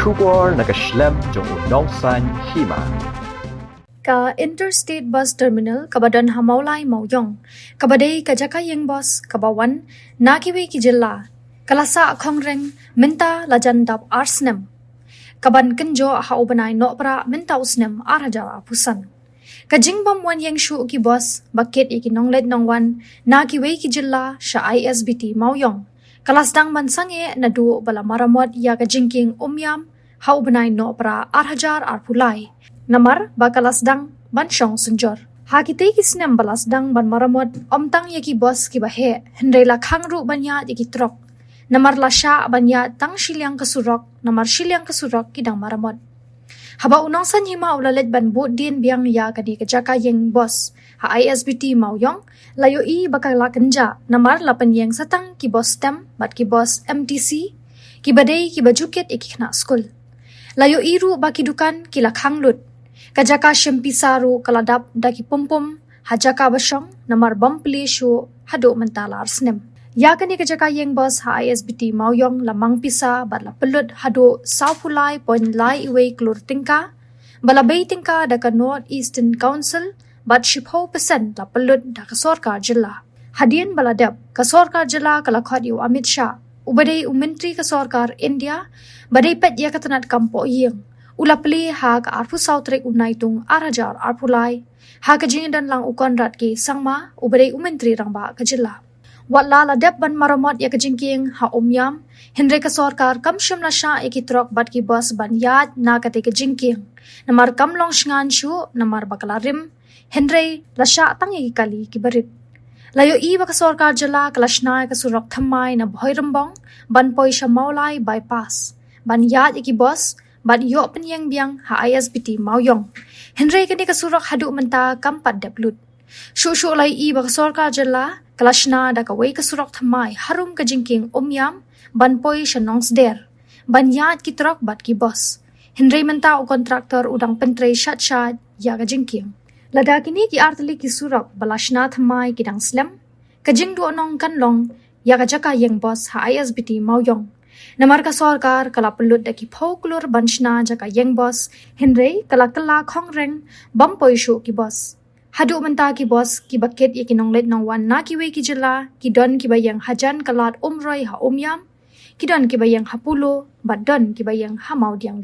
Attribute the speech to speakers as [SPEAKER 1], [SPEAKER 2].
[SPEAKER 1] Shubor na Snem jong unongsan Hima.
[SPEAKER 2] Ka Interstate Bus Terminal kabadan hamaulay Mawïong, kabadai ka Jingkieng bus kabawan nakiwi ki jilla, kalasa kongreng minta lajandap Snem, kaban kenjo haubanay nopra minta Snem arhajar apusan. Ka jingbam wan yang shu ki bus bakit iki nonglet nongwan nakiwi ki jilla sya Isbt Mawïong, kalasdang mansange Naduh bala maramot ya ka Jingkieng Umïam haubanay nopra arhajar arpulay. Namar bakalasdang bansyong sunjor. Hakitay ki Snem balasdang ban maramot omtang yaki bos ki bahe hendray lakhang ru banyat yaki trok. Namar lasya banyat tang Shillong kasurok, namar Shillong kasurok kidang maramot. Haba unongsan Hima ulalet ban bud din biang ya kadi Jingkieng bos ha Isbt Mawïong layo I bakala kenja namar lapan yang satang ki bos Snem bat ki bos MTC ki badai ki bajuket iki kena skul. Layo iru baki dukan ki lakhang lut. Kajaka shempisaru kaladap daki pumpum hajaka basyong namar bampli shu hado mentala Snem. Ya kani kajaka Ïeng bos ha Isbt Mawïong lamang pisa batla pelut hado saupulai point lai iwe klur tingka balabay tingka daka North Eastern Council bat 10% la pelut daka sorkar jilla. Hadian baladap ka sorkar jilla kalakot yu Amit Shah ubadai menteri ka sorkar India badai pet ya katanat kampo Ïeng. Ula peli ha ka arpu sautrek unaitung arajar arpulai ha ka jingidan lang ukon rat ki sangma ubadai menteri rangba ka jilla. Watla ladap ban maramot ya ka Jingkieng ha Umïam hindre ka sorkar kamsyam la sya ikitrok bat ki bos ban yad na kate ka Jingkieng namar kamlong shngan shu namar bakalarim hindre la sya tang ikali ki barit. Layo iba ka sorkar jala kala Shna ka surok thamay na bhoy rambong ban poi sya maulay bypass ban yad iki bos bat yo penyang biang ha Isbt Mawïong. Hindre kini ka surok hadu menta kampat daplut. Shu lai iba ka sorkar jala kala Shna da ka way ka surok thamay harum ka Jingkieng Umïam ban poi sya nongsder ban yad ki trok bat ki bos. Hindre menta o kontraktor udang pentre syat ya ka Jingkieng. Lada kini ki artali ki surok bala Shna thamay kidang Snem ka jingdu onong kanlong ya ka Jingkieng bos ha Isbt Mawïong. Namar ka sorkar kala pelut daki phoklur ban Shna Jingkieng bos hindre kala kongreng bampoy shu ki bos. Hadu menta ki bos ki bakit iki nonglet nongwan na kiwe ki jilla ki don ki bayang hajan kalat umroy ha Umïam ki don ki bayang hapulo bat don ki bayang hamau diang.